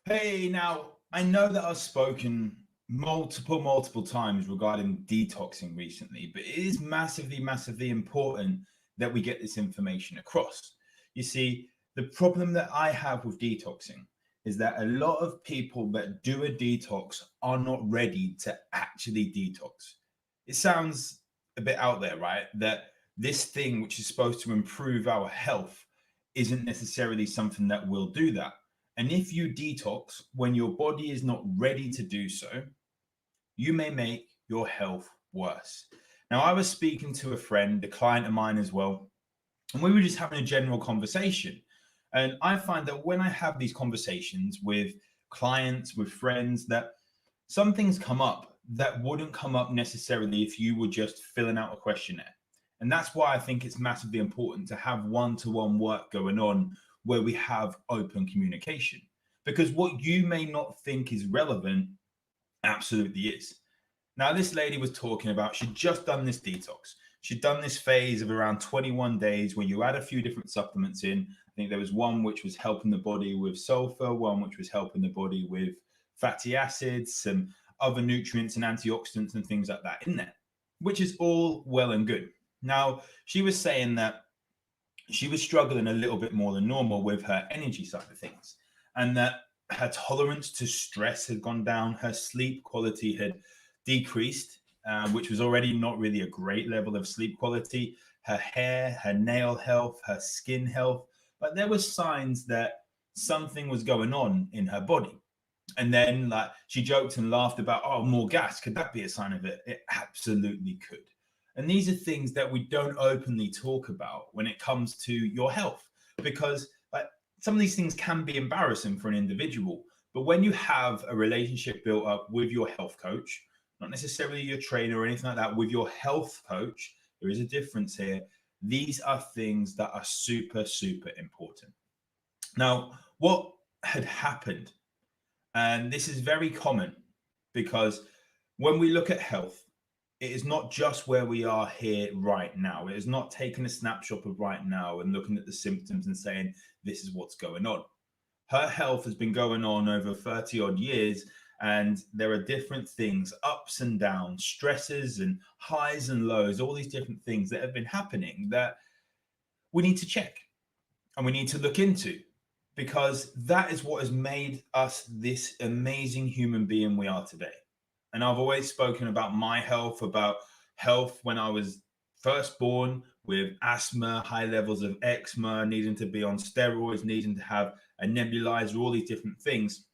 Hey, now I know that I've spoken multiple times regarding detoxing recently, but it is massively important that we get this information across. You see, the problem that I have with detoxing is that a lot of people that do a detox are not ready to actually detox. It sounds a bit out there, right? That this thing, which is supposed to improve our health, isn't necessarily something that will do that. And if you detox when your body is not ready to do so, you may make your health worse. Now, I was speaking to a friend, a client of mine as well, and we were just having a general conversation. And I find that when I have these conversations with clients, with friends, that some things come up that wouldn't come up necessarily if you were just filling out a questionnaire. And that's why I think it's massively important to have one-to-one work going on where we have open communication. Because what you may not think is relevant absolutely is. Now, this lady was talking about she'd just done this detox. She'd done this phase of around 21 days where you add a few different supplements in. I think there was one which was helping the body with sulfur, one which was helping the body with fatty acids, some other nutrients and antioxidants and things like that in there, which is all well and good. Now, she was saying that she was struggling a little bit more than normal with her energy side of things, and that her tolerance to stress had gone down, her sleep quality had decreased, which was already not really a great level of sleep quality, her hair, her nail health, her skin health. But there were signs that something was going on in her body. And then, like, she joked and laughed about, oh, more gas. Could that be a sign of it? It absolutely could. And these are things that we don't openly talk about when it comes to your health, because like, some of these things can be embarrassing for an individual. But when you have a relationship built up with your health coach, not necessarily your trainer or anything like that, with your health coach, there is a difference here. These are things that are super important. Now, what had happened, and this is very common because when we look at health, it is not just where we are here right now. It is not taking a snapshot of right now and looking at the symptoms and saying, this is what's going on. Her health has been going on over 30 odd years, and there are different things, ups and downs, stresses and highs and lows, all these different things that have been happening that we need to check and we need to look into, because that is what has made us this amazing human being we are today. And I've always spoken about my health, about health when I was first born with asthma, high levels of eczema, needing to be on steroids, needing to have a nebulizer, all these different things.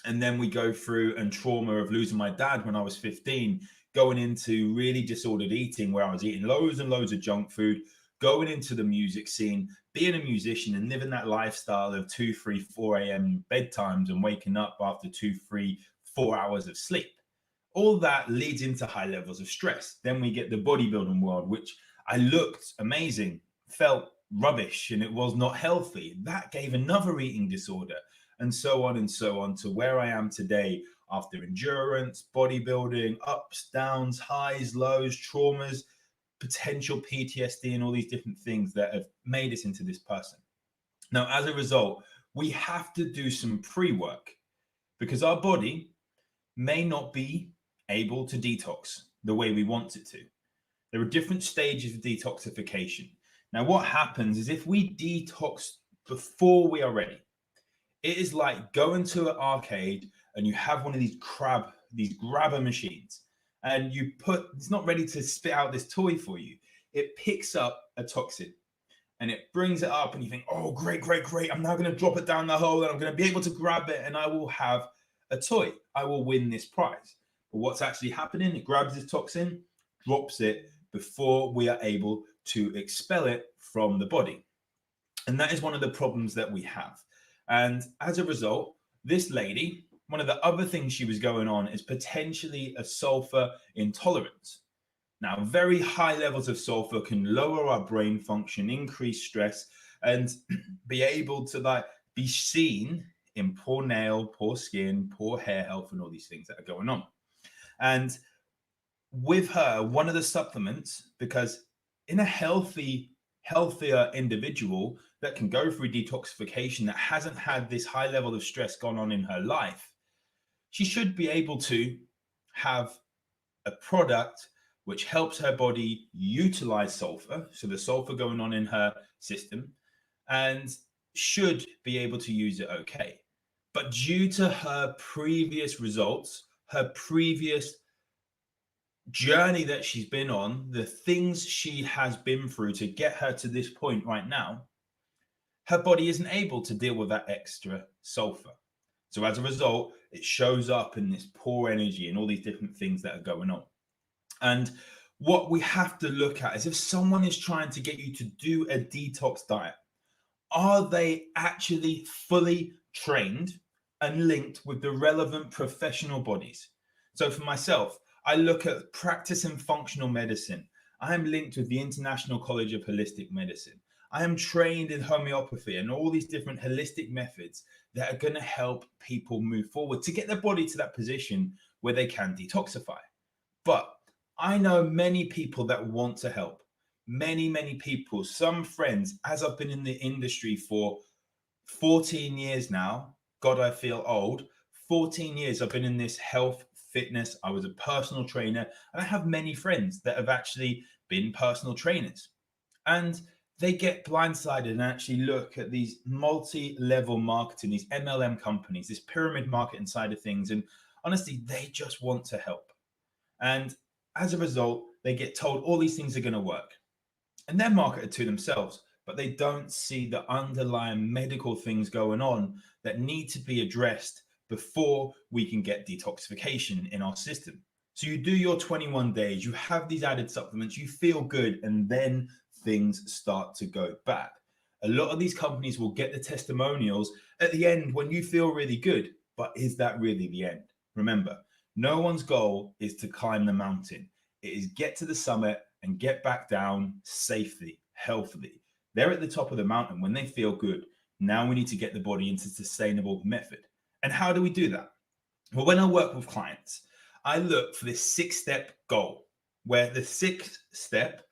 And then we go through and trauma of losing my dad when I was 15, going into really disordered eating where I was eating loads and loads of junk food, going into the music scene, being a musician and living that lifestyle of 2, 3, 4 a.m. bedtimes and waking up after 2, 3, 4 hours of sleep. All that leads into high levels of stress. Then we get the bodybuilding world, which I looked amazing, felt rubbish, and it was not healthy. That gave another eating disorder, and so on to where I am today after endurance, bodybuilding, ups, downs, highs, lows, traumas, potential PTSD, and all these different things that have made us into this person. Now, as a result, we have to do some pre-work because our body may not be able to detox the way we want it to. There are different stages of detoxification. Now, what happens is if we detox before we are ready, it is like going to an arcade and you have one of these grabber machines, and you put, it's not ready to spit out this toy for you. It picks up a toxin and it brings it up and you think, oh, great. I'm now going to drop it down the hole and I'm going to be able to grab it and I will have a toy. I will win this prize. But what's actually happening, it grabs this toxin, drops it before we are able to expel it from the body. And that is one of the problems that we have. And as a result, this lady, one of the other things she was going on is potentially a sulfur intolerance. Now, very high levels of sulfur can lower our brain function, increase stress, and be able to be seen in poor nail, poor skin, poor hair health, and all these things that are going on. And with her, one of the supplements, because in a healthier individual, that can go through detoxification that hasn't had this high level of stress gone on in her life, she should be able to have a product which helps her body utilize sulfur, so the sulfur going on in her system, and should be able to use it okay. But due to her previous results, her previous journey that she's been on, the things she has been through to get her to this point right now, her body isn't able to deal with that extra sulfur. So as a result, it shows up in this poor energy and all these different things that are going on. And what we have to look at is, if someone is trying to get you to do a detox diet, are they actually fully trained and linked with the relevant professional bodies? So for myself, I look at practice and functional medicine. I am linked with the International College of Holistic Medicine. I am trained in homeopathy and all these different holistic methods that are going to help people move forward to get their body to that position where they can detoxify. But I know many people that want to help. Many people, some friends, as I've been in the industry for 14 years now, God, I feel old. 14 years I've been in this health, fitness. I was a personal trainer, and I have many friends that have actually been personal trainers. And they get blindsided and actually look at these multi-level marketing, these MLM companies, this pyramid marketing side of things. And honestly, they just want to help. And as a result, they get told all these things are going to work. And they're marketed to themselves, but they don't see the underlying medical things going on that need to be addressed before we can get detoxification in our system. So you do your 21 days, you have these added supplements, you feel good, and then things start to go bad. A lot of these companies will get the testimonials at the end when you feel really good, but is that really the end? Remember, no one's goal is to climb the mountain. It is get to the summit and get back down safely, healthily. They're at the top of the mountain when they feel good. Now we need to get the body into sustainable method. And how do we do that? Well, when I work with clients, I look for this 6-step goal, where the 6th step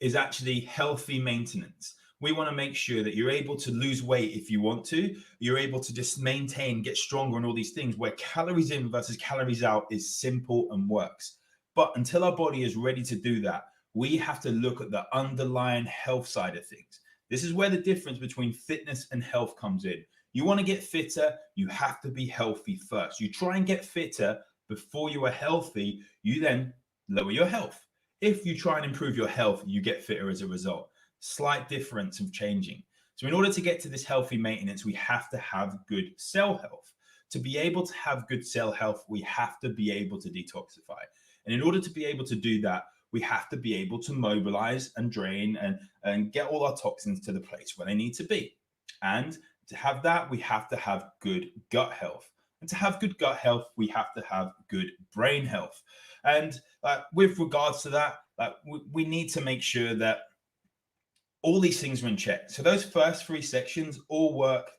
is actually healthy maintenance. We want to make sure that you're able to lose weight if you want to. You're able to just maintain, get stronger, and all these things, where calories in versus calories out is simple and works. But until our body is ready to do that, we have to look at the underlying health side of things. This is where the difference between fitness and health comes in. You want to get fitter, you have to be healthy first. You try and get fitter before you are healthy, you then lower your health. If you try and improve your health, you get fitter as a result. Slight difference of changing. So in order to get to this healthy maintenance, we have to have good cell health. To be able to have good cell health, we have to be able to detoxify. And in order to be able to do that, we have to be able to mobilize and drain and get all our toxins to the place where they need to be. And to have that, we have to have good gut health. And to have good gut health, we have to have good brain health. And with regards to that, we need to make sure that all these things are in check. So those first 3 sections all work,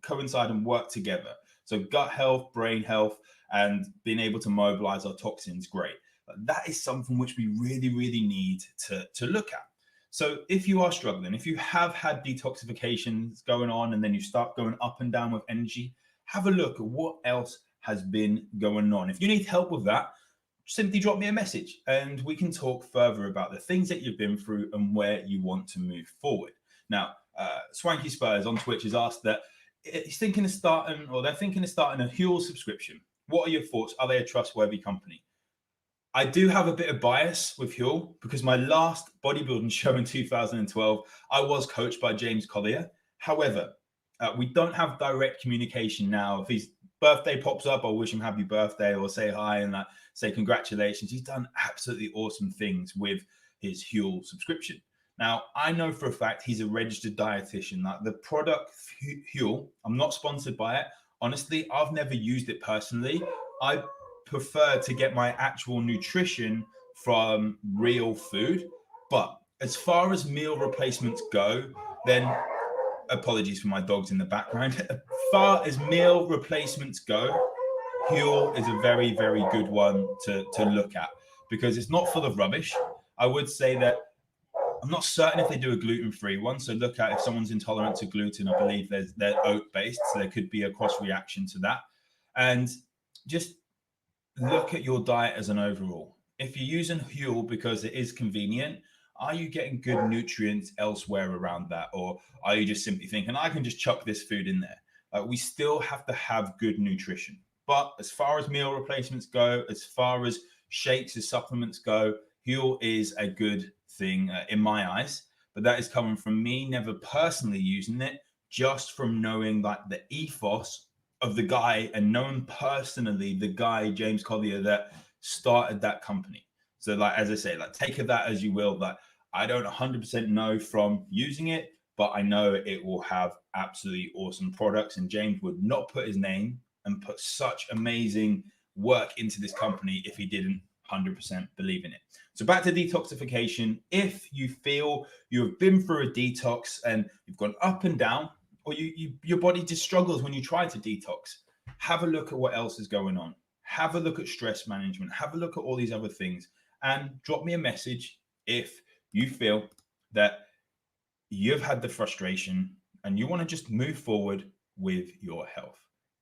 coincide and work together. So gut health, brain health, and being able to mobilize our toxins, great. But that is something which we really need to look at. So if you are struggling, if you have had detoxifications going on and then you start going up and down with energy, have a look at what else has been going on. If you need help with that, simply drop me a message and we can talk further about the things that you've been through and where you want to move forward. Now, Swanky Spurs on Twitch has asked that he's thinking of starting, or they're thinking of starting a Huel subscription. What are your thoughts? Are they a trustworthy company? I do have a bit of bias with Huel because my last bodybuilding show in 2012, I was coached by James Collier. However, we don't have direct communication now. If his birthday pops up, I'll wish him happy birthday or say hi and say congratulations. He's done absolutely awesome things with his Huel subscription. Now, I know for a fact he's a registered dietitian. The product Huel, I'm not sponsored by it. Honestly, I've never used it personally. I prefer to get my actual nutrition from real food. But as far as meal replacements go, then apologies for my dogs in the background. As far as meal replacements go, Huel is a very good one to look at because it's not full of rubbish. I would say that I'm not certain if they do a gluten-free one. So look at if someone's intolerant to gluten, I believe they're oat-based. So there could be a cross-reaction to that. And just look at your diet as an overall. If you're using Huel because it is convenient, are you getting good nutrients elsewhere around that? Or are you just simply thinking, I can just chuck this food in there? We still have to have good nutrition. But as far as meal replacements go, as far as shakes, as supplements go, Huel is a good thing in my eyes. But that is coming from me never personally using it, just from knowing like the ethos of the guy and knowing personally the guy, James Collier, that started that company. So like, as I say, like take of that as you will, but I don't 100% know from using it, but I know it will have absolutely awesome products. And James would not put his name and put such amazing work into this company if he didn't 100% believe in it. So back to detoxification. If you feel you have been through a detox and you've gone up and down, or your body just struggles when you try to detox, have a look at what else is going on. Have a look at stress management. Have a look at all these other things and drop me a message if you feel that you've had the frustration and you want to just move forward with your health.